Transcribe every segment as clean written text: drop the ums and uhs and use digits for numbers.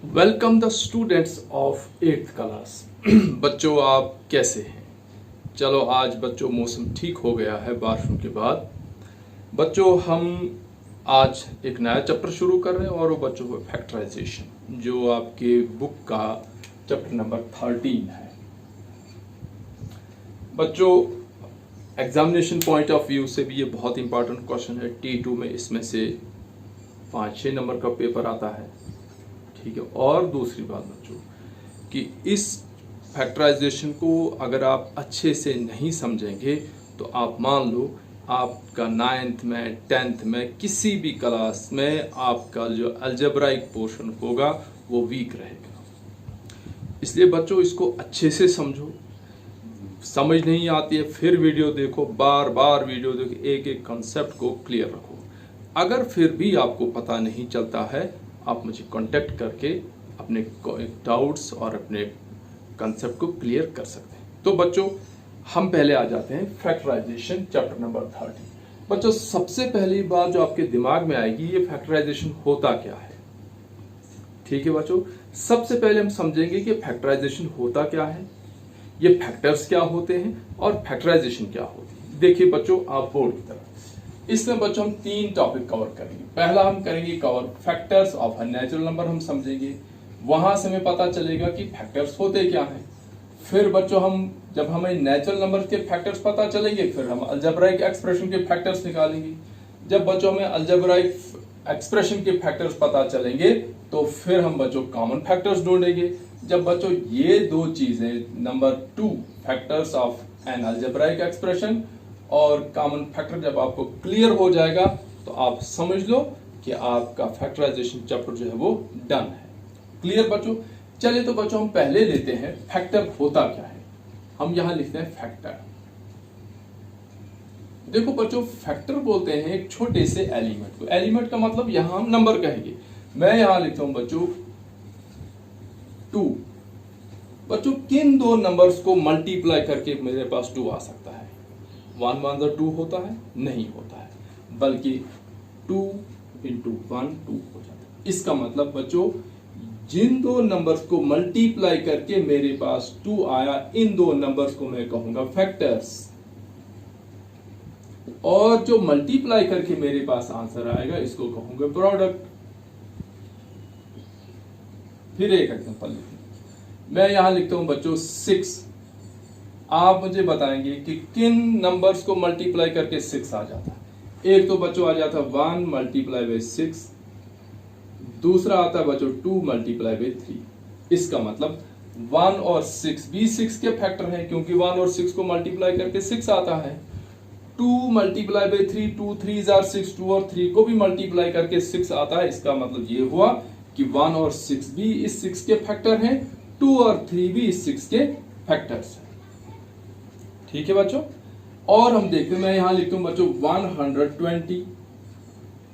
Welcome the students of 8th class. बच्चों आप कैसे हैं? चलो आज बच्चों मौसम ठीक हो गया है बारिशों के बाद। बच्चों हम आज एक नया चैप्टर शुरू कर रहे हैं और वो बच्चों को फैक्टराइजेशन, जो आपके बुक का चैप्टर नंबर 13 है। बच्चों एग्जामिनेशन पॉइंट ऑफ व्यू से भी ये बहुत इंपॉर्टेंट क्वेश्चन है। T2 में इसमें से 5-6 नंबर का पेपर आता है, ठीक है। और दूसरी बात बच्चों कि इस फैक्टराइजेशन को अगर आप अच्छे से नहीं समझेंगे तो आप मान लो आपका 9th में 10th में किसी भी क्लास में आपका जो अलजेब्राइक पोर्शन होगा वो वीक रहेगा। इसलिए बच्चों इसको अच्छे से समझो। समझ नहीं आती है फिर वीडियो देखो, बार बार वीडियो देखो, एक एक कॉन्सेप्ट को क्लियर रखो। अगर फिर भी आपको पता नहीं चलता है आप मुझे कांटेक्ट करके अपने डाउट्स और अपने कंसेप्ट को क्लियर कर सकते हैं। तो बच्चों हम पहले आ जाते हैं फैक्टराइजेशन चैप्टर नंबर 13। बच्चों सबसे पहली बात जो आपके दिमाग में आएगी, ये फैक्टराइजेशन होता क्या है। ठीक है बच्चों, सबसे पहले हम समझेंगे कि फैक्टराइजेशन होता क्या है, ये फैक्टर्स क्या होते हैं और फैक्टराइजेशन क्या होती है। देखिए बच्चों आप बोर्ड की तरफ, इसमें बच्चों हम 3 टॉपिक कवर करेंगे। पहला हम करेंगे cover factors of a natural number, हम समझेंगे, वहां से हमें पता चलेगा कि फैक्टर्स होते क्या हैं। फिर बच्चों हम जब हमें नेचुरल नंबर के फैक्टर्स पता चलेंगे फिर हम अलजेब्राइक एक्सप्रेशन के फैक्टर्स निकालेंगे। जब बच्चों हमें अलजेब्राइक एक्सप्रेशन के फैक्टर्स पता चलेंगे तो फिर हम बच्चों कॉमन फैक्टर्स ढूंढेंगे। जब बच्चों ये 2 चीजें number 2 factors of an algebraic expression और कॉमन फैक्टर जब आपको क्लियर हो जाएगा तो आप समझ लो कि आपका फैक्टराइजेशन चैप्टर जो है वो डन है। क्लियर बच्चों? चलिए तो बच्चों हम पहले लेते हैं फैक्टर होता क्या है। हम यहां लिखते हैं फैक्टर। देखो बच्चों फैक्टर बोलते हैं एक छोटे से एलिमेंट को। एलिमेंट का मतलब यहां हम नंबर कहेंगे। मैं यहां लिखता हूं बच्चों 2। बच्चों किन 2 नंबर्स को मल्टीप्लाई करके मेरे पास 2 आ सकता है? 1 1 2 होता है? नहीं होता है, बल्कि 2 into 1 2 हो जाता है। इसका मतलब बच्चों जिन 2 नंबर्स को मल्टीप्लाई करके मेरे पास 2 आया, इन 2 नंबर्स को मैं कहूंगा फैक्टर्स। और जो मल्टीप्लाई करके मेरे पास आंसर आएगा इसको कहूंगा प्रोडक्ट। फिर एक एग्जांपल लिखते हैं। मैं यहां लिखता हूं बच्चों 6। आप मुझे बताएंगे कि किन नंबर्स को मल्टीप्लाई करके 6 आ जाता है। एक तो बच्चों आ जाता है 1 मल्टीप्लाई बाई 6, दूसरा आता है बच्चों 2 मल्टीप्लाई बाई 3। इसका मतलब 1 और 6 भी 6 के फैक्टर हैं, क्योंकि 1 और 6 को मल्टीप्लाई करके 6 आता है। 2 मल्टीप्लाई बाई 3, 2 3 आर 6, 2 और 3 को भी मल्टीप्लाई करके 6 आता है। इसका मतलब ये हुआ कि 1 और 6 भी इस 6 के फैक्टर हैं, 2 और 3 भी इस 6 के फैक्टर्स हैं। ठीक है बच्चों? और हम देखते हैं, मैं यहां लिखता हूं बच्चों 120।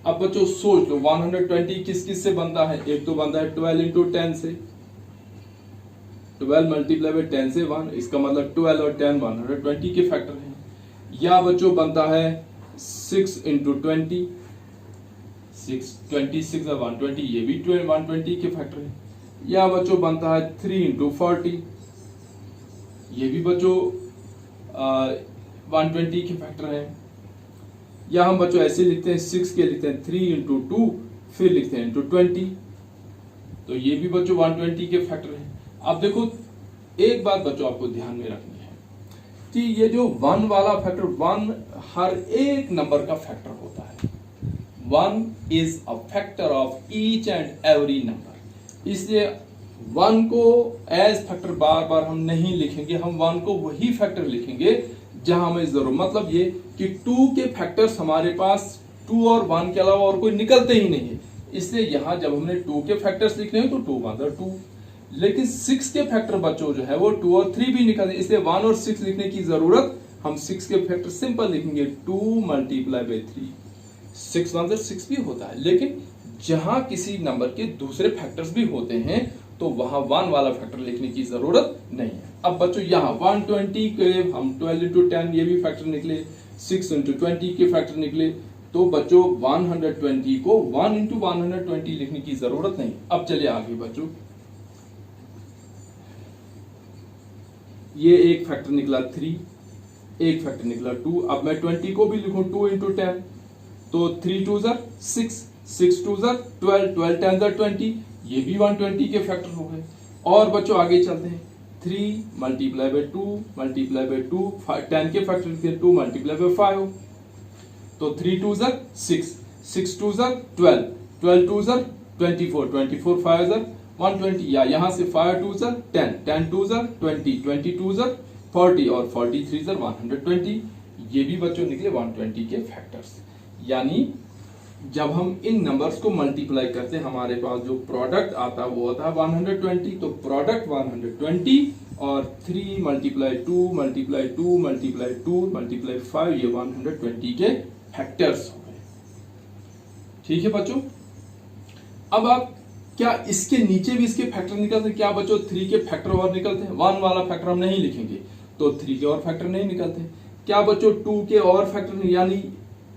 अब बच्चों सोच लो 120 किस किस से बनता है? एक तो बनता है 12 इंटू 10 से, 12 मल्टीप्लाई बाई 10 से 1। इसका मतलब 12 और 10 120 के फैक्टर हैं। या बच्चों बनता है 6 इंटू 20, 26 और 120, ये भी 120 के फैक्टर है। या बच्चों बनता है 3 इंटू 40, ये भी बच्चों 120 के फैक्टर है। या हम बच्चों ऐसे लिखते हैं 6 के लिखते हैं 3 इंटू 2, फिर लिखते हैं इंटू 20, तो ये भी बच्चों 120 के फैक्टर है। अब देखो एक बात बच्चों आपको ध्यान में रखनी है कि ये जो 1 वाला फैक्टर, 1 हर एक नंबर का फैक्टर होता है। 1 is a factor of each and every number. इसलिए 1 को एज फैक्टर बार बार हम नहीं लिखेंगे, हम 1 को वही फैक्टर लिखेंगे जहां हमें जरूर, मतलब ये कि 2 के फैक्टर्स हमारे पास 2 और 1 के अलावा और कोई निकलते ही नहीं है। इसलिए यहां जब हमने 2 के फैक्टर्स लिखने हैं तो 2 1 2, लेकिन 6 के फैक्टर बच्चों जो है वो 2 और 3 भी निकलते हैं। इसलिए 1 और 6 लिखने की जरूरत, हम 6 के फैक्टर सिंपल लिखेंगे 2 मल्टीप्लाई बाई 3। 6 1 6 भी होता है, लेकिन जहां किसी नंबर के दूसरे फैक्टर्स भी होते हैं तो वहां 1 वाला फैक्टर लिखने की जरूरत नहीं है। अब बच्चों यहाँ 120 के हम 12 इंटू 10 ये भी फैक्टर निकले, 6 इंटू 20 के फैक्टर निकले, तो बच्चों 120 को 1 इंटू 120 लिखने की जरूरत नहीं। अब चलिए आगे बच्चों, ये एक फैक्टर निकला 3, एक फैक्टर निकला 2। अब मैं 20 को भी लिखूं 2 इंटू 10, तो 3 2 6, 6 2 12, 12 10 20, ये भी 120 के फैक्टर हो गए। और बच्चों आगे चलते हैं, 3 मल्टीप्लाई बाय 2 मल्टीप्लाई बाय 2, 10 के फैक्टर थे 2 मल्टीप्लाई बाय 5, तो 3 2 6, 6 2 12, 12 2 24, 24 5 120, या यहां से 5 2 10, 10 2 20, 20 2 40 और 43 120, ये भी बच्चों निकले 120 के फैक्टर्स। यानी जब हम इन नंबर्स को मल्टीप्लाई करते हैं हमारे पास जो प्रोडक्ट आता है वो होता है 120, तो प्रोडक्ट 120 और 3 मल्टीप्लाई 2 मल्टीप्लाई 2 मल्टीप्लाई 2 मल्टीप्लाई 5, ये 120 के फैक्टर्स हो गए। ठीक है बच्चों, अब आप क्या इसके नीचे भी इसके फैक्टर निकलते हैं? क्या बच्चों 3 के फैक्टर और निकलते हैं? 1 वाला फैक्टर हम नहीं लिखेंगे तो 3 के और फैक्टर नहीं निकलते। क्या बच्चों 2 के और फैक्टर, यानी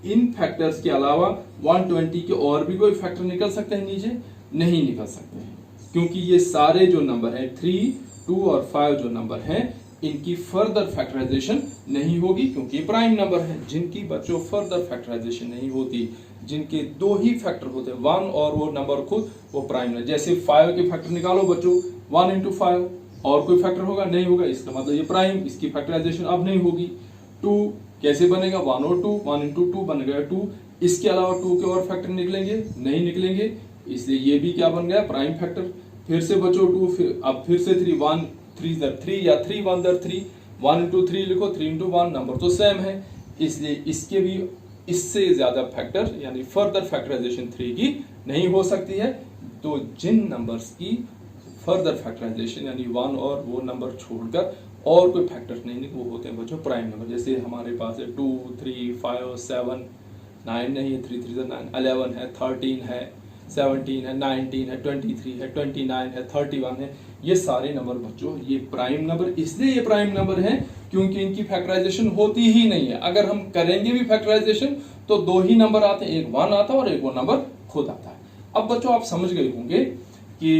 इन फैक्टर्स के अलावा 120 के और भी कोई फैक्टर निकल सकते हैं नीचे? नहीं निकल सकते हैं, क्योंकि ये सारे जो नंबर हैं 3, 2 और 5 जो नंबर हैं इनकी फर्दर फैक्टराइजेशन नहीं होगी, क्योंकि प्राइम नंबर है। जिनकी बच्चों फर्दर फैक्टराइजेशन नहीं होती, जिनके 2 ही फैक्टर होते हैं, 1 और वो नंबर खुद, वो प्राइम है। जैसे 5 के फैक्टर निकालो बच्चों, 1 इंटू 5, और कोई फैक्टर होगा? नहीं होगा, इसका मतलब ये प्राइम, इसकी फैक्टराइजेशन अब नहीं होगी। 2 कैसे बनेगा? 1 और 2, 1 इंटू 2 बन गया 2। इसके अलावा 2 के और फैक्टर निकलेंगे? नहीं निकलेंगे, इसलिए ये भी क्या बन गया? Prime factor. फिर से बच्चों 2, अब फिर से 3, 1 3 3 या 3 1 3, 1 इंटू 3 लिखो, 3 इंटू 1, नंबर तो सेम है, इसलिए इसके भी इससे ज्यादा फैक्टर यानी फर्दर फैक्टराइजेशन 3 की नहीं हो सकती है। तो जिन नंबर्स की फर्दर फैक्टराइजेशन यानी 1 और वो नंबर छोड़कर और कोई फैक्टर्स नहीं, वो होते हैं बच्चों प्राइम नंबर। जैसे हमारे पास है 2 3 5 7, 9 नहीं है, 3 3 9, 11 है, 13 है, 17 है, 19 है, 23 है, 29 है, 31 है, ये सारे नंबर बच्चों ये प्राइम नंबर। इसलिए ये प्राइम नंबर है क्योंकि इनकी फैक्टराइजेशन होती ही नहीं है। अगर हम करेंगे भी फैक्टराइजेशन तो 2 ही नंबर आते हैं, एक 1 आता है और एक वो नंबर खुद आता है। अब बच्चों आप समझ गए होंगे कि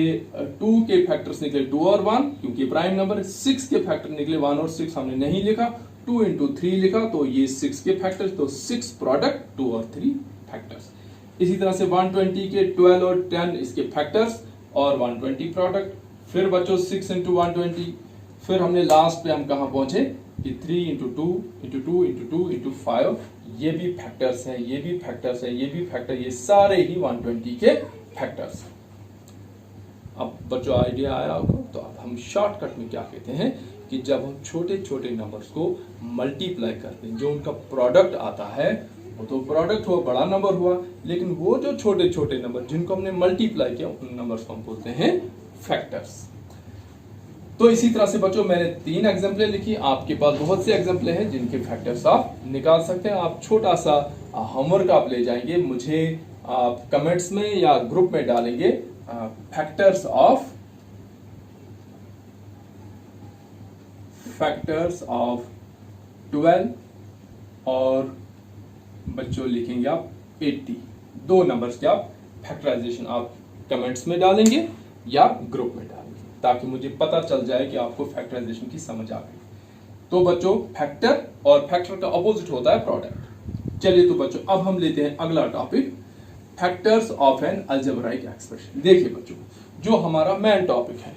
2 के फैक्टर्स निकले 2 और 1 क्योंकि प्राइम नंबर है। 6 के फैक्टर निकले 1 और 6 हमने नहीं लिखा, 2 इंटू 3 लिखा, तो ये 6 के फैक्टर्स, तो 6 प्रोडक्ट 2 और 3 फैक्टर्स। इसी तरह से 120 के 12 और 10 इसके फैक्टर्स और 120 प्रोडक्ट। फिर बच्चों 6 इंटू 120, फिर हमने लास्ट पे हम कहां पहुंचे कि 3 इंटू 2 इंटू 2 इंटू 2 इंटू 5, ये भी फैक्टर्स हैं, ये भी फैक्टर्स हैं, ये भी फैक्टर, ये सारे ही 120 के फैक्टर्स। अब बच्चों आइडिया आया होगा। तो अब हम शॉर्टकट में क्या कहते हैं कि जब हम छोटे छोटे नंबर्स को मल्टीप्लाई करते हैं, जो उनका प्रोडक्ट आता है वो तो प्रोडक्ट हुआ, बड़ा नंबर हुआ, लेकिन वो जो छोटे छोटे नंबर जिनको हमने मल्टीप्लाई किया उन नंबर्स को हम बोलते हैं फैक्टर्स। तो इसी तरह से बच्चों मैंने 3 एग्जाम्पलें लिखी, आपके पास बहुत से एग्जाम्पलें हैं जिनके फैक्टर्स आप निकाल सकते हैं। आप छोटा सा होमवर्क आप ले जाएंगे, मुझे आप कमेंट्स में या ग्रुप में डालेंगे फैक्टर्स ऑफ 12 और बच्चों लिखेंगे आप 80। 2 नंबर्स के आप फैक्टराइजेशन आप कमेंट्स में डालेंगे या ग्रुप में डालेंगे, ताकि मुझे पता चल जाए कि आपको फैक्टराइजेशन की समझ आ गई। तो बच्चों फैक्टर और फैक्टर का अपोजिट होता है प्रोडक्ट। चलिए तो बच्चों अब हम लेते हैं अगला topic, factors of an algebraic expression. देखिए बच्चों जो हमारा मेन टॉपिक है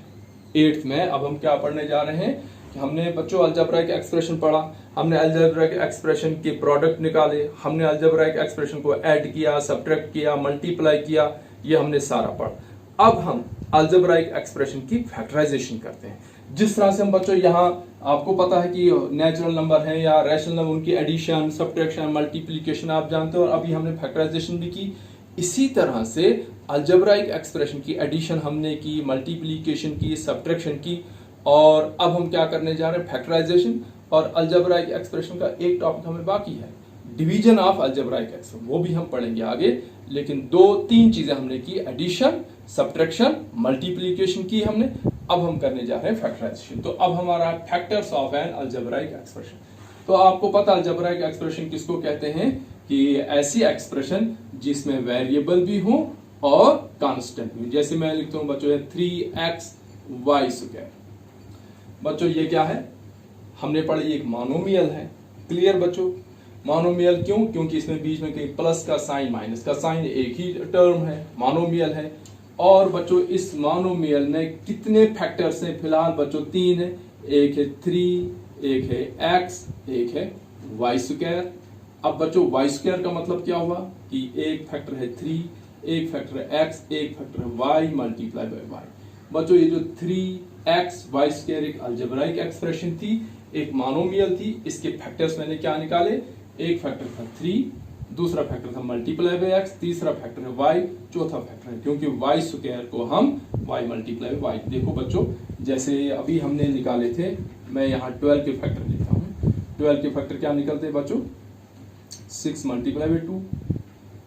8th में, अब हम क्या पढ़ने जा रहे हैं कि हमने बच्चों अलजेब्राइक एक्सप्रेशन पढ़ा, हमने अलजेब्राइक एक्सप्रेशन के प्रोडक्ट निकाले, हमने अलजेब्राइक एक्सप्रेशन को ऐड किया, सब्ट्रैक्ट किया, मल्टीप्लाई किया, ये हमने सारा पढ़ा। अब हम अलजेब्राइक एक्सप्रेशन की फैक्टराइजेशन करते हैं। जिस तरह से हम बच्चों यहाँ आपको पता है कि नेचुरल नंबर है या रैशनल नंबर, उनकी एडिशन, सब्ट्रैक्शन, मल्टीप्लिकेशन आप जानते हो, और अभी हमने फैक्टराइजेशन भी की। इसी तरह से अलजेब्राइक एक्सप्रेशन की एडिशन हमने की, मल्टीप्लिकेशन की, सब्ट्रैक्शन की, और अब हम क्या करने जा रहे हैं फैक्टराइजेशन। और अलजेब्राइक एक्सप्रेशन का एक टॉपिक हमें बाकी है, डिवीजन ऑफ अलजेब्राइक एक्सप्रेशन, वो भी हम पढ़ेंगे आगे। लेकिन 2-3 चीजें हमने की, एडिशन, सब्ट्रैक्शन, मल्टीप्लिकेशन की हमने, अब हम करने जा रहे हैं फैक्टराइजेशन। तो अब हमारा factors of an algebraic expression. तो आपको पता अलजेब्राइक एक्सप्रेशन किसको कहते हैं कि ऐसी एक्सप्रेशन जिसमें वेरिएबल भी हो और कांस्टेंट भी। जैसे मैं लिखता हूं बच्चों 3xy²। बच्चों ये क्या है, हमने पढ़ी एक मोनोमियल है। क्लियर बच्चों, मोनोमियल क्यों? क्योंकि इसमें बीच में कहीं प्लस का साइन माइनस का साइन, एक ही टर्म है, मोनोमियल है। और बच्चों इस मोनोमियल में कितने फैक्टर्स हैं? फिलहाल बच्चों 3 है, एक है 3, एक है x, एक है y²। अब बच्चों y² का मतलब क्या हुआ कि एक फैक्टर है 3, एक फैक्टर है x, एक फैक्टर है y मल्टीप्लाई बाय y। बच्चों ये जो 3xy² एक अलजेब्राइक एक्सप्रेशन थी, एक मोनोमियल थी। इसके फैक्टर्स मैंने क्या निकाले? एक फैक्टर था 3, दूसरा फैक्टर था मल्टीप्लाई बाय x, तीसरा फैक्टर है y, चौथा फैक्टर है क्योंकि y² को हम y मल्टीप्लाई बाय y। देखो बच्चों जैसे अभी हमने निकाले थे, मैं यहाँ 12 के फैक्टर लिखता हूँ। 12 के फैक्टर क्या निकलते हैं बच्चों? 6 मल्टीप्लाई बाय 2।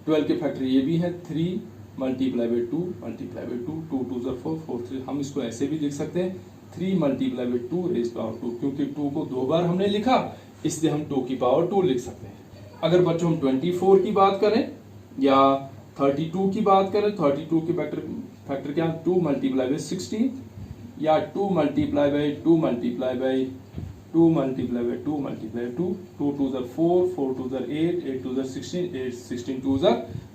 12 के फैक्टर ये भी है 3 मल्टीप्लाई बाय 2 मल्टीप्लाई बाय 2, 2 2 4 4 3। हम इसको ऐसे भी लिख सकते हैं 3 मल्टीप्लाई बाय 2 रेज़ पावर 2, क्योंकि 2 को 2 बार हमने लिखा इसलिए हम 2 की पावर 2 लिख सकते हैं। अगर बच्चों हम 24 की बात करें या 32 की बात करें, 32 के फैक्टर क्या? 2 मल्टीप्लाई बाय 16 या 2 multiply by 2 multiply by 2 multiply by 2 multiply 2, 2 2 4, 4 2 8, 8 2 16, 8 16 2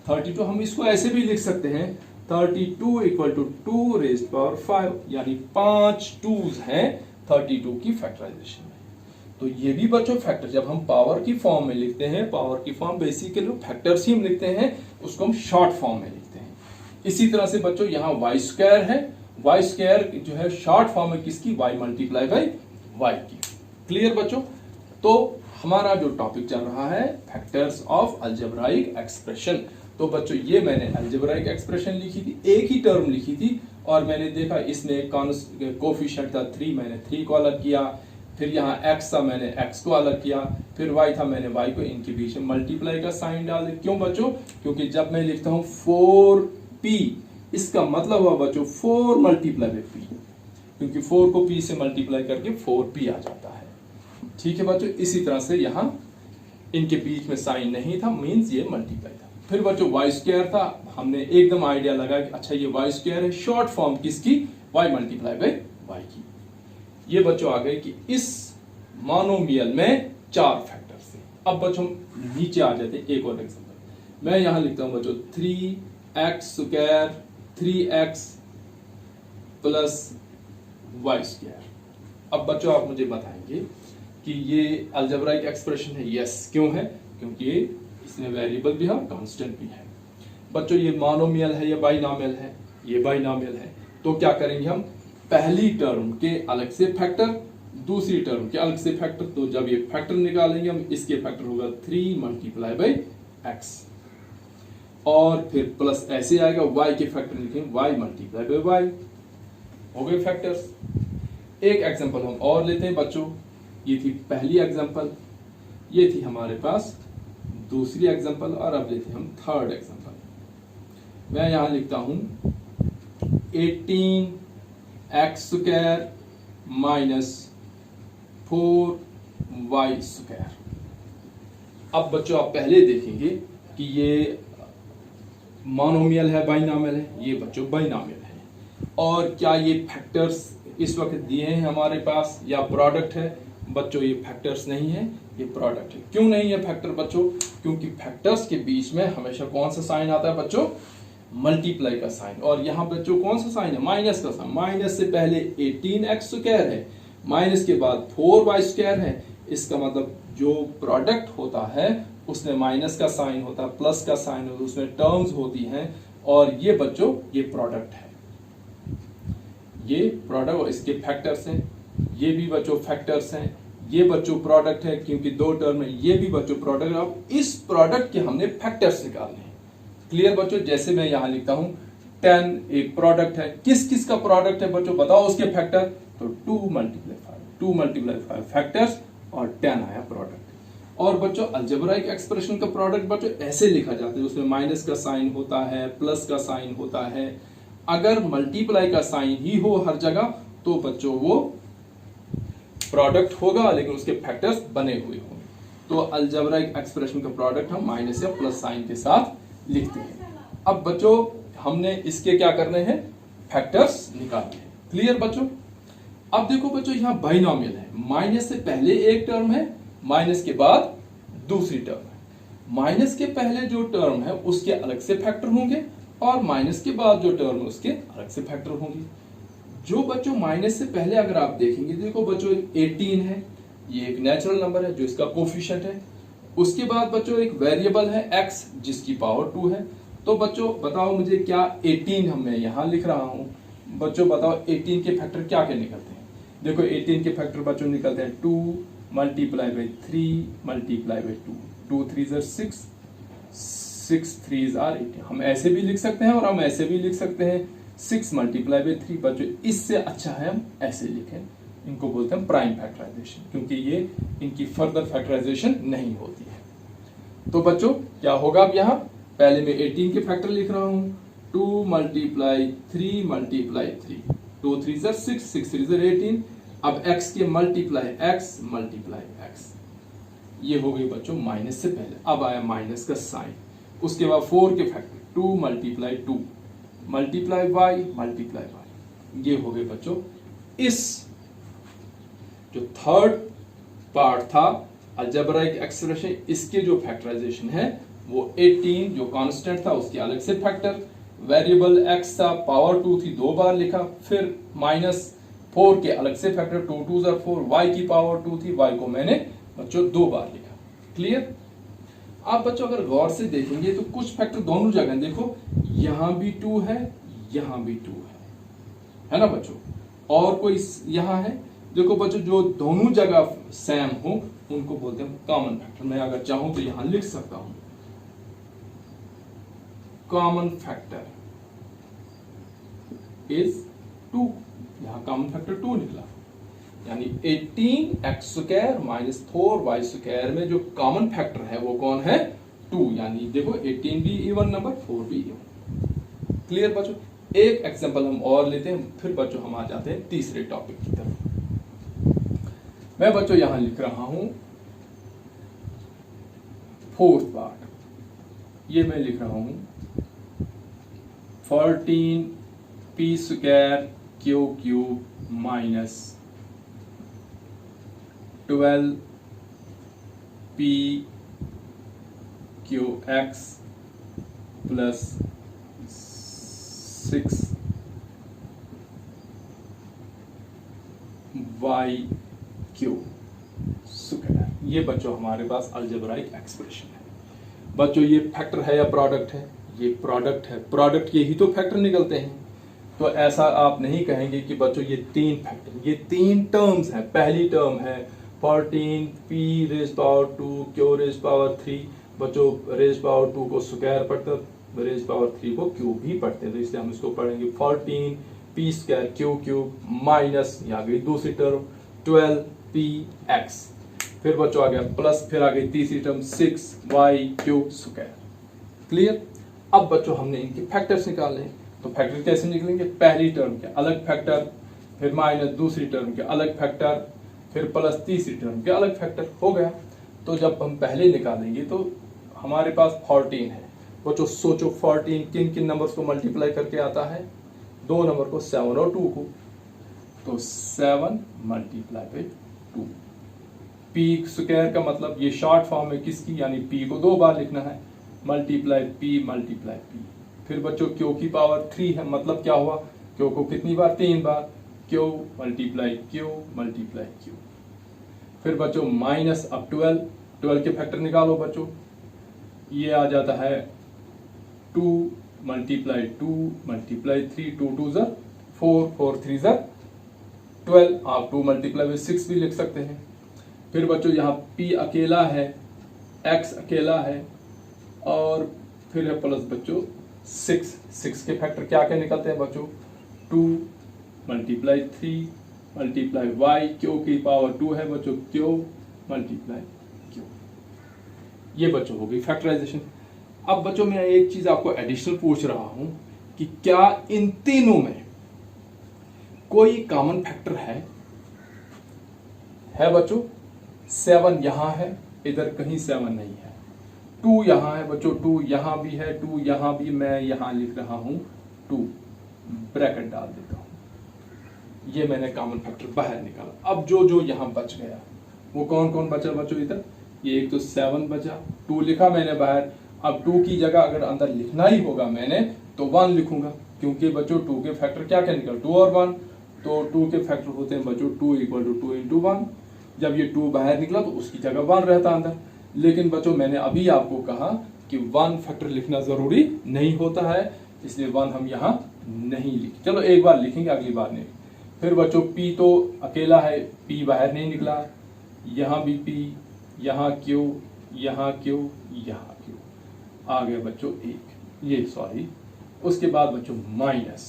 32। हम इसको ऐसे भी लिख सकते हैं 32 इक्वल टू 2 रेज़ पावर 5, यानी 5 2s हैं 32 की फैक्टराइजेशन में। तो ये भी बच्चों फैक्टर जब हम पावर की फॉर्म में लिखते हैं, पावर की फॉर्म बेसिकली फैक्टर्स ही हम लिखते हैं, उसको हम शॉर्ट फॉर्म में लिखते हैं। इसी तरह से बच्चों यहाँ y² है, y² जो है शॉर्ट फॉर्म है किसकी? y मल्टीप्लाई बाय y की। क्लियर बच्चों? तो हमारा जो टॉपिक चल रहा है फैक्टर्स ऑफ अलजेब्राइक एक्सप्रेशन। तो बच्चों ये मैंने अलजेब्राइक एक्सप्रेशन लिखी थी, एक ही टर्म लिखी थी, और मैंने देखा इसमें कोफिशिएंट था 3, मैंने 3 को अलग किया। फिर यहाँ x था, मैंने x को अलग किया। फिर y था, मैंने y को इनके बीच में मल्टीप्लाई का साइन डाल दिया। क्यों बच्चों? क्योंकि जब मैं लिखता हूँ 4p, इसका मतलब हुआ बच्चों 4 मल्टीप्लाई बाय p, क्योंकि 4 को p से मल्टीप्लाई करके 4p आ जाता है। ठीक है बच्चों, इसी तरह से यहाँ इनके बीच में साइन नहीं था, मीन्स ये मल्टीप्लाई था। फिर बच्चों y² था, हमने एकदम आइडिया लगाया कि अच्छा ये y² है, शॉर्ट फॉर्म किसकी? y मल्टीप्लाई बाय y की। ये बच्चों आ गए कि इस मोनोमियल में 4 फैक्टर्स थे। अब बच्चों नीचे आ जाते हैं, एक और एग्जांपल मैं यहां लिखता हूं बच्चों 3x² 3x प्लस y²। अब बच्चों आप मुझे बताएंगे कि ये अलजेब्राइक एक्सप्रेशन है? यस। क्यों है? क्योंकि इसमें वेरिएबल भी है, कांस्टेंट भी है। बच्चों ये मोनोमियल है या बाइनोमियल है? ये बाइनोमियल है। तो क्या करेंगे हम? पहली टर्म के अलग से फैक्टर, दूसरी टर्म के अलग से फैक्टर। तो जब ये फैक्टर निकालेंगे हम, इसके फैक्टर होगा 3 मल्टीप्लाई बाय x, और फिर प्लस ऐसे आएगा, y के फैक्टर लिखेंगे y मल्टीप्लाई बाय y। हो गए फैक्टर्स। एक एग्जांपल हम और लेते हैं बच्चों, ये थी पहली एग्जांपल, ये थी हमारे पास दूसरी एग्जांपल, और अब लेते हैं हम थर्ड एग्जांपल। मैं यहां लिखता हूं 18x² माइनस 4y²। अब बच्चों आप पहले देखेंगे कि ये मोनोमियल है बाइनोमियल है? ये बच्चों बाइनोमियल है। और क्या ये फैक्टर्स इस वक्त दिए हैं हमारे पास या प्रोडक्ट है? बच्चों ये फैक्टर्स नहीं है, ये प्रोडक्ट है। क्यों नहीं है फैक्टर बच्चों? क्योंकि फैक्टर्स के बीच में हमेशा कौन सा साइन आता है बच्चों? मल्टीप्लाई का साइन। और यहाँ बच्चों कौन सा साइन है? माइनस का साइन। माइनस से पहले 18x² है, माइनस के बाद 4y² है। इसका मतलब जो प्रोडक्ट होता है उसमें माइनस का साइन होता है, प्लस का साइन होता है, उसमें टर्म्स होती हैं, और ये बच्चों ये प्रोडक्ट है। ये प्रोडक्ट, इसके फैक्टर्स हैं, ये भी बच्चों फैक्टर्स हैं, ये बच्चों प्रोडक्ट है क्योंकि 2 टर्म है, ये भी बच्चों प्रोडक्ट। अब इस प्रोडक्ट के हमने फैक्टर्स निकालने हैं। क्लियर बच्चों? जैसे मैं यहां लिखता हूं 10 एक प्रोडक्ट है। किस किस का प्रोडक्ट है बच्चों? बताओ उसके फैक्टर। तो 2 मल्टीप्लाई 5 फैक्टर्स, और 10 आया प्रोडक्ट। और बच्चों अलजेब्राइक एक्सप्रेशन का प्रोडक्ट बच्चों ऐसे लिखा जाता है, उसमें माइनस का साइन होता है, प्लस का साइन होता है। अगर मल्टीप्लाई का साइन ही हो हर जगह तो बच्चों वो प्रोडक्ट होगा, लेकिन उसके फैक्टर्स बने हुए होंगे। तो अलजेब्राइक एक्सप्रेशन का प्रोडक्ट हम माइनस या प्लस साइन के साथ लिखते हैं। अब बच्चों हमने इसके क्या करने हैं, फैक्टर्स निकालने हैं। क्लियर बच्चों? अब देखो बच्चों यहाँ बाइनोमियल है, माइनस से पहले एक टर्म है, माइनस के बाद दूसरी टर्म है। माइनस के पहले जो टर्म है उसके अलग से फैक्टर होंगे और माइनस के बाद जो टर्म है उसके अलग से फैक्टर होंगे। जो बच्चों माइनस से पहले अगर आप देखेंगे, देखो बच्चों 18 है, ये एक नेचुरल नंबर है जो इसका कोफिशिएंट है। उसके बाद बच्चों एक वेरिएबल है x जिसकी पावर 2 है। तो बच्चों बताओ मुझे क्या 18 मैं यहां लिख रहा हूं, बच्चों बताओ 18 के फैक्टर क्या क्या निकलते हैं। देखो 18 के फैक्टर बच्चों निकलते हैं 2 मल्टीप्लाई बाई 3 मल्टीप्लाई बाई 2, 2 3 6, 6 3 18। हम ऐसे भी लिख सकते हैं और हम ऐसे भी लिख सकते हैं 6 मल्टीप्लाई बाई 3। बच्चों इससे अच्छा है हम ऐसे लिखें, इनको बोलते हैं प्राइम फैक्टराइजेशन, क्योंकि ये इनकी फर्दर फैक्टराइजेशन नहीं होती है। तो बच्चों क्या होगा, अब यहाँ पहले मैं 18 के फैक्टर लिख रहा हूं, 2 मल्टीप्लाई 3 मल्टीप्लाई 3, 2 3 6, 6 3 18। अब x के मल्टीप्लाई x मल्टीप्लाई x, ये हो गई बच्चों माइनस से पहले। अब आया माइनस का साइन। उसके बाद 4 के factor 2 multiply 2 multiply y multiply y, ये हो गए बच्चों। इस जो थर्ड पार्ट था अलजेब्राइक एक्सप्रेशन, इसके जो फैक्टराइजेशन है वो 18 जो कांस्टेंट था उसके अलग से फैक्टर, वेरिएबल x था, पावर 2 थी 2 बार लिखा, फिर माइनस 4 के अलग से फैक्टर, 2 2 4, y की पावर 2 थी, y को मैंने बच्चों 2 बार लिखा। क्लियर? आप बच्चों अगर गौर से देखेंगे तो कुछ फैक्टर दोनों जगह, देखो यहां भी 2 है, यहां भी 2 है ना बच्चों, और कोई यहां है। देखो बच्चों जो दोनों जगह सेम हो उनको बोलते हैं कॉमन फैक्टर। मैं अगर चाहूं तो यहां लिख सकता हूं कॉमन फैक्टर इज 2, यहां कॉमन फैक्टर 2 निकला, यानी 18x² माइनस 4y² में जो कॉमन फैक्टर है वो कौन है, 2। यानी देखो 18 भी इवन नंबर, 4 भी इवन। क्लियर बच्चों? एक एग्जांपल हम और लेते हैं, फिर बच्चों हम आ जाते हैं तीसरे टॉपिक की तरफ। मैं बच्चों यहां लिख रहा हूं फोर्थ पार्ट, ये मैं लिख रहा हूं 14p² q³ minus 12pqx plus 6y³ square. ये बच्चों हमारे पास अलजेब्राइक एक्सप्रेशन है। बच्चों ये फैक्टर है या प्रोडक्ट है? ये प्रोडक्ट है। प्रोडक्ट यही तो फैक्टर निकलते हैं। तो ऐसा आप नहीं कहेंगे कि बच्चों ये 3 फैक्टर, ये 3 टर्म्स हैं। पहली टर्म है 14p⁻², q⁻³ बच्चों ⁻² को स्क्वायर पढ़ते हैं, ⁻³ को क्यूब भी पढ़ते हैं, तो इसलिए हम इसको पढ़ेंगे 14p² q³ माइनस, यहाँ गई दूसरी टर्म 12px, फिर बच्चों आ गया प्लस, फिर आ गई तीसरी टर्म 6y³²। क्लियर? अब बच्चों हमने इनके फैक्टर्स निकालने हैं, तो फैक्टर कैसे निकलेंगे? पहली टर्म के अलग फैक्टर, फिर माइनस दूसरी टर्म के अलग फैक्टर, फिर प्लस तीसरी टर्म के अलग फैक्टर, हो गया। तो जब हम पहले निकालेंगे तो हमारे पास 14 है। बच्चों सोचो 14 किन किन नंबर्स को मल्टीप्लाई करके आता है? 2 नंबर को, 7 और 2 को। तो 7 मल्टीप्लाई बाई 2, p² का मतलब ये शॉर्ट फॉर्म है किसकी, यानी p को 2 बार लिखना है, मल्टीप्लाई p मल्टीप्लाई p। फिर बच्चों q की पावर 3 है, मतलब क्या हुआ, q को कितनी बार, 3 बार, q multiply q multiply q। फिर बच्चों माइनस, अब 12 के फैक्टर निकालो बच्चों, ये आ जाता है 2 मल्टीप्लाई 2 मल्टीप्लाई 3, 2 2 4, 4 3 12। आप 2 मल्टीप्लाई बाई 6 भी लिख सकते हैं। फिर बच्चों यहाँ p अकेला है, x अकेला है, और फिर है प्लस बच्चों 6 के फैक्टर क्या क्या निकलते हैं बच्चों, 2 मल्टीप्लाई 3 मल्टीप्लाई y, q की पावर 2 है बच्चों, q मल्टीप्लाई q। ये बच्चों हो गई फैक्टराइजेशन। अब बच्चों मैं एक चीज आपको एडिशनल पूछ रहा हूं कि क्या इन तीनों में कोई कॉमन फैक्टर है बच्चों? 7 यहां है, इधर कहीं 7 नहीं है। 2 यहाँ है बच्चों, 2 यहाँ भी है, 2 यहाँ भी, मैं यहाँ लिख रहा हूँ 2, ब्रैकेट डाल देता हूँ। ये मैंने कॉमन फैक्टर बाहर निकाला। अब जो जो यहाँ बच गया वो कौन कौन बचा बच्चों इधर? ये एक तो 7 बचा, 2 लिखा मैंने बाहर। अब 2 की जगह अगर अंदर लिखना ही होगा मैंने तो 1 लिखूंगा, क्योंकि बच्चों 2 के फैक्टर क्या क्या निकल, 2 और 1, तो 2 के फैक्टर होते हैं बच्चों 2 = 2 × 1। जब ये 2 बाहर निकला तो उसकी जगह 1 रहता अंदर। लेकिन बच्चों मैंने अभी आपको कहा कि 1 फैक्टर लिखना जरूरी नहीं होता है, इसलिए 1 हम यहाँ नहीं लिख, चलो एक बार लिखेंगे, अगली बार नहीं। फिर बच्चों P तो अकेला है, P बाहर नहीं निकला, यहाँ भी P, यहाँ Q, यहाँ Q, यहाँ Q, आ गया बच्चों 1, ये सॉरी। उसके बाद बच्चों माइनस,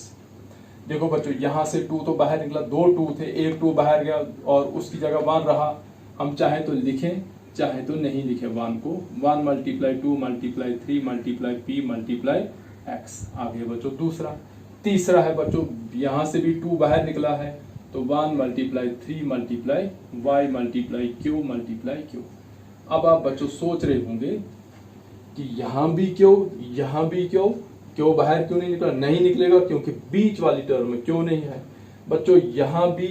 देखो बच्चों यहाँ से 2 तो बाहर निकला, 2 2 थे, एक 2 बाहर गया और उसकी जगह 1 रहा। हम चाहे तो लिखें चाहे तो नहीं लिखे 1 को, 1 × 2 × 3 × P × X, आ गया बच्चों दूसरा। तीसरा है बच्चों यहाँ से भी 2 बाहर निकला है, तो 1 × 3 × Y × Q × Q। अब आप बच्चों सोच रहे होंगे कि यहाँ भी क्यों, यहाँ भी क्यों, क्यों बाहर क्यों नहीं निकला? नहीं निकलेगा क्योंकि बीच वाली टर्म में क्यों नहीं है बच्चों। यहाँ भी,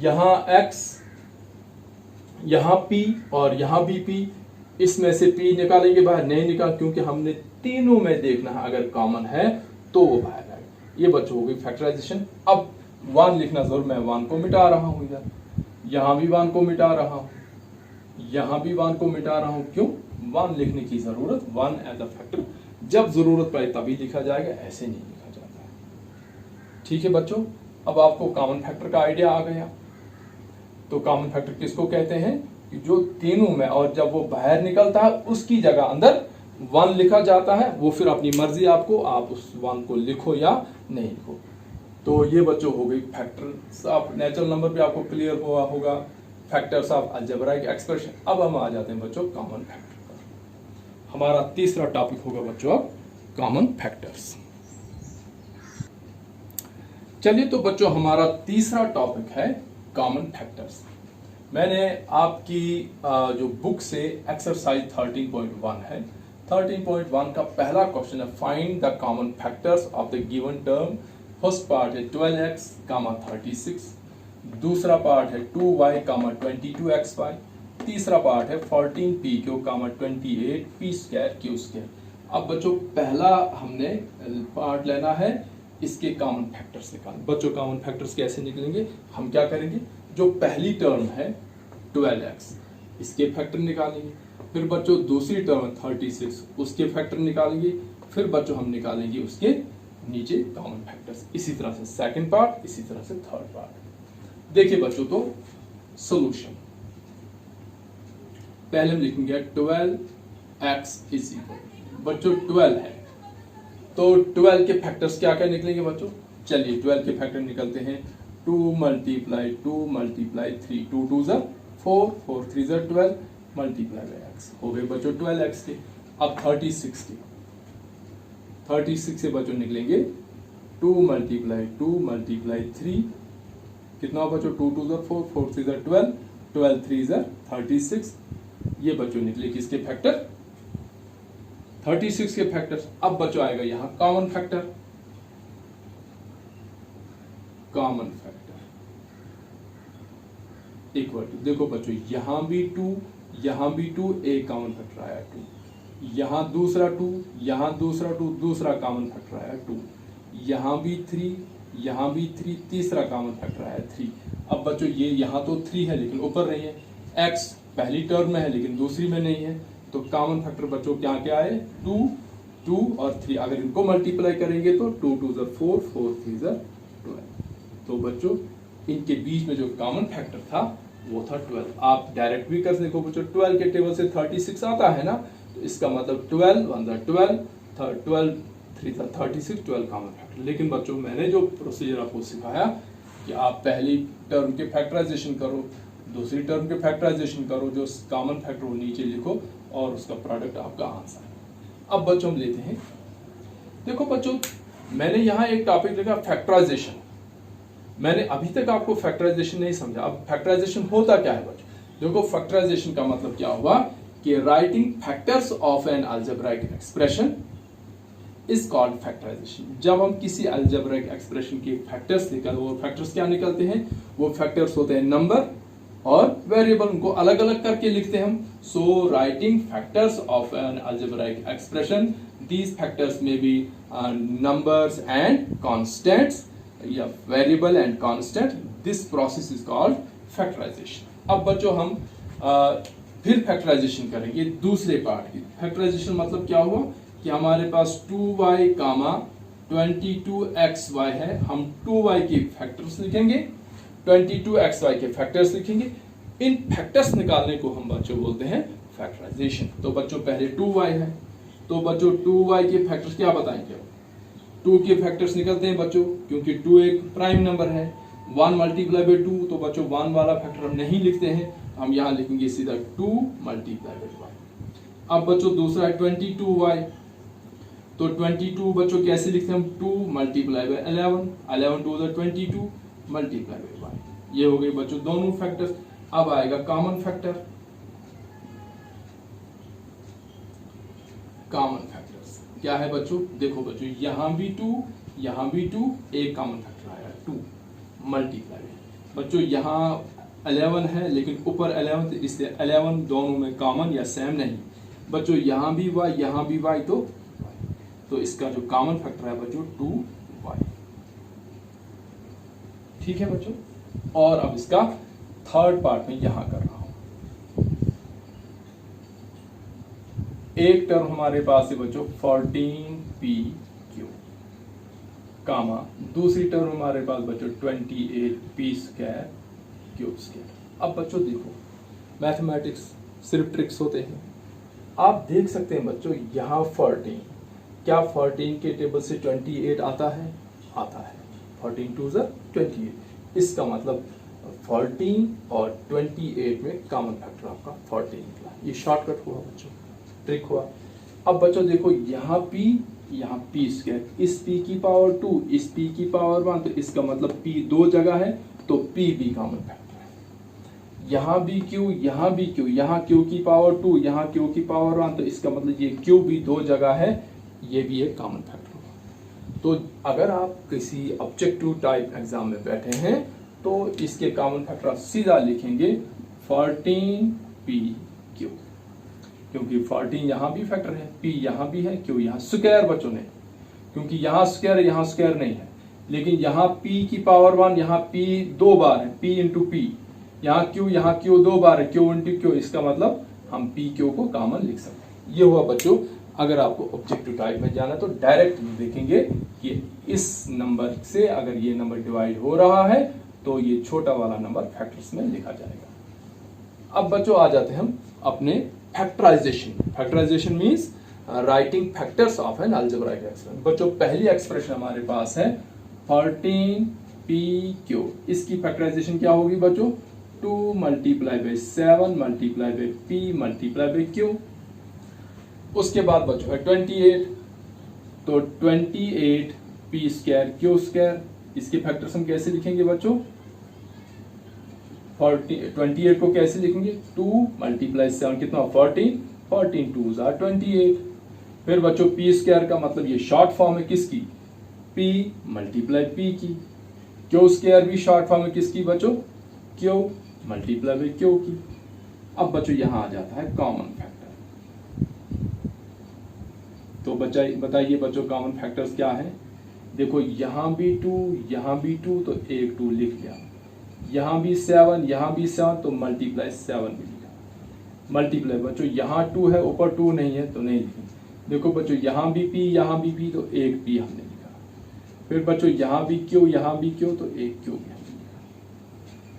यहाँ X, यहाँ P और यहाँ भी P, इसमें से P निकालेंगे बाहर, नहीं निकाल, क्योंकि हमने तीनों में देखना है, अगर कॉमन है तो वो बाहर आएगा। ये बच्चों हो गई फैक्टराइजेशन। अब 1 लिखना जरूर, मैं 1 को मिटा रहा हूं इधर, यहाँ भी 1 को मिटा रहा हूं, यहाँ भी 1 को मिटा रहा हूं। क्यों 1 लिखने की जरूरत? 1 एज अ फैक्टर जब जरूरत पड़े तभी लिखा जाएगा, ऐसे नहीं लिखा जाता है। ठीक है बच्चों, अब आपको कॉमन फैक्टर का आइडिया आ गया। तो कॉमन फैक्टर किसको कहते हैं कि जो तीनों में, और जब वो बाहर निकलता है उसकी जगह अंदर 1 लिखा जाता है। वो फिर अपनी मर्जी आपको, आप उस 1 को लिखो या नहीं लिखो। तो ये बच्चों हो गई फैक्टर्स ऑफ नेचुरल नंबर भी आपको क्लियर हुआ होगा, फैक्टर्स ऑफ अलजेब्राइक एक्सप्रेशन। अब हम आ जाते हैं बच्चों कॉमन फैक्टर पर। हमारा तीसरा टॉपिक होगा बच्चों अब कॉमन फैक्टर्स। चलिए तो बच्चों हमारा तीसरा टॉपिक है कॉमन फैक्टर्स। मैंने आपकी जो बुक से एक्सरसाइज 13.1 है, 13.1 का पहला क्वेश्चन है find the common factors of the given term. First part है 12x, 36, दूसरा पार्ट है 2y, 22xy, तीसरा पार्ट है 14pq, 28p² q²। अब बच्चों पहला हमने पार्ट लेना है, इसके कॉमन फैक्टर्स निकालने। बच्चों कॉमन फैक्टर्स कैसे निकलेंगे? हम क्या करेंगे, जो पहली टर्म है 12x, इसके फैक्टर निकालेंगे। फिर बच्चों दूसरी टर्म है 36, उसके फैक्टर निकालेंगे। फिर बच्चों हम निकालेंगे उसके नीचे कॉमन फैक्टर्स। इसी तरह से सेकंड पार्ट, इसी तरह से थर्ड पार्ट। देखिए बच्चों तो सॉल्यूशन पहले हम लिखेंगे 12x इज इक्वल, बच्चों 12 है तो 12 के फैक्टर्स क्या क्या निकलेंगे बच्चों? चलिए 12 के फैक्टर निकलते हैं 2 × 2 × 3, 2 2 = 4, 4 3 = 12 मल्टीप्लाई बाय x हो गए बच्चों 12x के। अब 36 के, 36 से बच्चों निकलेंगे 2 × 2 × 3, कितना बच्चों 2 2 = 4, 4 3 = 12, 12 3 = 36। ये बच्चों निकले किसके फैक्टर? 36 के फैक्टर्स। अब बच्चों आएगा यहां common factor, common factor equal to, देखो बच्चों यहां भी 2, यहां भी 2, एक कॉमन फैक्टर आया 2, यहां दूसरा 2, यहां दूसरा 2, दूसरा कॉमन फैक्टर आया 2, यहां भी 3, यहां भी 3, तीसरा कॉमन फैक्टर आया 3। अब बच्चों ये यहां तो 3 है लेकिन ऊपर नहीं है, x पहली टर्म में है लेकिन दूसरी में नहीं है, तो कॉमन फैक्टर बच्चों क्या क्या आए? 2, 2 और 3। अगर इनको मल्टीप्लाई करेंगे तो 2 2 = 4, 4 3 = 12। तो बच्चों इनके बीच में जो कॉमन फैक्टर था वो था 12। आप डायरेक्ट भी कर देखो बच्चों, 12 के टेबल से 36 आता है ना, तो इसका मतलब 12 1 = 12, 12 3 = 36, 12 कॉमन फैक्टर। लेकिन बच्चों मैंने जो प्रोसीजर आपको सिखाया कि आप पहली टर्म के फैक्टराइजेशन करो, दूसरी टर्म के फैक्टराइजेशन करो, जो कॉमन फैक्टर वो नीचे लिखो और उसका प्रोडक्ट आपका आंसर है। अब बच्चों हम लेते हैं, देखो बच्चों मैंने यहाँ एक टॉपिक लिखा फैक्टराइजेशन। मैंने अभी तक आपको फैक्टराइजेशन नहीं समझा। अब फैक्टराइजेशन होता क्या है बच्चों? देखो फैक्टराइजेशन का मतलब क्या हुआ कि writing factors of an algebraic expression is called factorization. जब हम किसी अलजेब्राइक एक्सप्रेशन के फैक्टर्स निकल, वो फैक्टर्स क्या निकलते हैं? वो फैक्टर्स होते हैं नंबर और वेरिएबल, उनको अलग अलग करके लिखते हैं हम। So writing factors of an algebraic expression, these factors में बी numbers and constants या variable and constant, this process is called factorization. अब बच्चों हम फिर फैक्टराइजेशन करेंगे दूसरे पार्ट की। फैक्टराइजेशन मतलब क्या हुआ कि हमारे पास 2y, 22xy है, हम 2y के फैक्टर्स लिखेंगे, 22xy के फैक्टर्स लिखेंगे। इन फैक्टर्स निकालने को हम बच्चों बोलते हैं फैक्टराइजेशन। तो बच्चों पहले 2y है, तो बच्चों 2y के फैक्टर्स क्या बताएंगे? 2 के फैक्टर्स निकलते हैं बच्चों, क्योंकि 2 एक प्राइम नंबर है। 1 मल्टीप्लाई बाई 2, तो बच्चों 1 वाला फैक्टर हम नहीं लिखते हैं, हम यहां लिखेंगे सीधा 2 मल्टीप्लाई बाई 1। अब बच्चों दूसरा है 22y, तो 22 बच्चों कैसे लिखते हैं हम? 2 multiply by 11, 11 to the 22 multiply by 1। ये हो गए बच्चों दोनों फैक्टर्स। अब आएगा कॉमन फैक्टर। कॉमन फैक्टर्स क्या है बच्चों? देखो बच्चों यहां भी 2, यहां भी 2, एक कॉमन फैक्टर आएगा 2 मल्टीप्लाई। बच्चों यहां 11 है लेकिन ऊपर 11, तो इसलिए 11 दोनों में कॉमन या सेम नहीं। बच्चों यहां भी y, यहां भी y, तो इसका जो कॉमन फैक्टर है बच्चों 2y। ठीक है बच्चों। और अब इसका थर्ड पार्ट में यहां कर रहा हूं। एक टर्म हमारे पास है बच्चों 14pq, कामा दूसरी टर्म हमारे पास बच्चों 28p स्क्वायर क्यूब स्क्वायर। अब बच्चों देखो मैथमेटिक्स सिर्फ ट्रिक्स होते हैं। आप देख सकते हैं बच्चों यहां 14, क्या 14 के टेबल से 28 आता है? आता है। 14 टू 28, इसका मतलब 14 और 28 में कॉमन फैक्टर आपका 14 निकला। ये शॉर्टकट हुआ बच्चों, ट्रिक हुआ। अब बच्चों देखो यहाँ p, यहाँ p स्क्वायर, इस p की पावर 2, इस p की पावर 1, तो इसका मतलब p दो जगह है, तो p भी कॉमन फैक्टर है। यहाँ भी q, यहाँ भी q, यहाँ q की पावर 2, यहाँ q की पावर 1, तो इसका मतलब ये q भी दो जगह है, ये भी एक कॉमन फैक्टर होगा। तो अगर आप किसी ऑब्जेक्टिव टाइप एग्जाम में बैठे हैं तो इसके कॉमन फैक्टर आप सीधा लिखेंगे 14pq, क्योंकि 14 यहां भी फैक्टर है, p यहां भी है, q यहां स्क्वायर बच्चों ने, क्योंकि यहां स्क्वायर है, यहां स्क्वायर नहीं है, लेकिन यहां p की पावर 1, यहां p दो बार है, p इंटू p, यहां q दो बार है, q इंटू q, इसका मतलब हम p q को कॉमन लिख सकते हैं। ये हुआ बच्चों। अगर आपको ऑब्जेक्टिव टाइप में जाना तो डायरेक्ट देखेंगे कि इस नंबर से अगर ये नंबर डिवाइड हो रहा है तो ये छोटा वाला नंबर फैक्टर्स में लिखा जाएगा। अब बच्चों आ जाते हैं हम अपने factorization. Factorization means writing factors of an algebraic expression. बच्चों पहली एक्सप्रेशन हमारे पास है 14pq, इसकी फैक्टराइजेशन क्या होगी बच्चों? 2 multiply by 7 multiply by p multiply by q। उसके बाद बच्चों है 28, तो 28p स्क्वायर q स्क्वायर, इसके फैक्टर्स हम कैसे लिखेंगे बच्चों? 28 को कैसे लिखेंगे? 2 मल्टीप्लाई 7 कितना? 14, 14 2 जार 28। फिर बच्चों p स्क्वायर का मतलब ये शॉर्ट फॉर्म है किसकी? p मल्टीप्लाई p की। q स्क्वायर भी शॉर्ट फॉर्म है किसकी बच्चों? q मल्टीप्लाई बाई q की। अब बच्चों यहां आ जाता है कॉमन फैक्टर। तो बताइए बच्चों कॉमन फैक्टर्स क्या है? देखो यहां भी 2, यहां भी 2, तो एक 2 लिख लिया। यहां भी 7, यहां भी 7, तो मल्टीप्लाई 7 भी लिखा। मल्टीप्लाई बच्चों यहां 2 है, ऊपर 2 नहीं है तो नहीं लिखेंगे। देखो बच्चों यहां भी p, यहां भी p, तो एक p हमने लिखा। फिर बच्चों यहां भी q, यहां भी q, तो एक q भी हमने लिखा।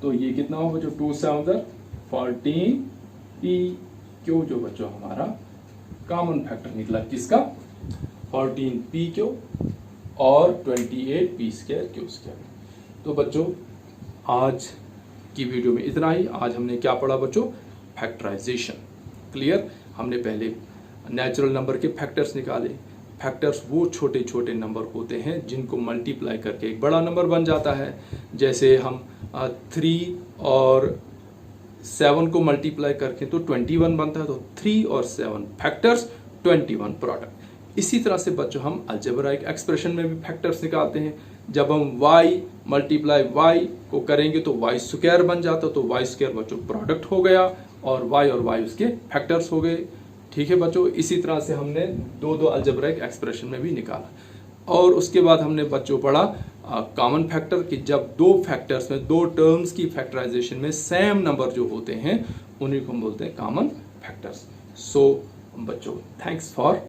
तो ये कितना हो बच्चों? 2 7 14pq जो बच्चों हमारा कॉमन फैक्टर निकला किसका? 14pq और 28p स्क्वायर q स्क्वायर। तो बच्चों आज की वीडियो में इतना ही। आज हमने क्या पढ़ा बच्चों? फैक्टराइजेशन। क्लियर? हमने पहले नेचुरल नंबर के फैक्टर्स निकाले, फैक्टर्स वो छोटे छोटे नंबर होते हैं जिनको मल्टीप्लाई करके एक बड़ा नंबर बन जाता है। जैसे हम 3 और 7 को मल्टीप्लाई करके तो 21 बनता है, तो 3 और 7 फैक्टर्स 21 प्रोडक्ट। इसी तरह से बच्चों हम अलजेब्राइक एक्सप्रेशन में भी फैक्टर्स निकालते हैं। जब हम y मल्टीप्लाई y को करेंगे तो y स्क्वायर बन जाता, तो y स्क्वायर बच्चों प्रोडक्ट हो गया और y उसके फैक्टर्स हो गए। ठीक है बच्चों, इसी तरह से हमने दो अलजेब्राइक एक्सप्रेशन में भी निकाला। और उसके बाद हमने बच्चों पढ़ा कॉमन फैक्टर कि जब दो फैक्टर्स में, दो टर्म्स की फैक्टराइजेशन में सेम नंबर जो होते हैं उन्हीं को हम बोलते हैं कॉमन फैक्टर्स। सो बच्चों, थैंक्स फॉर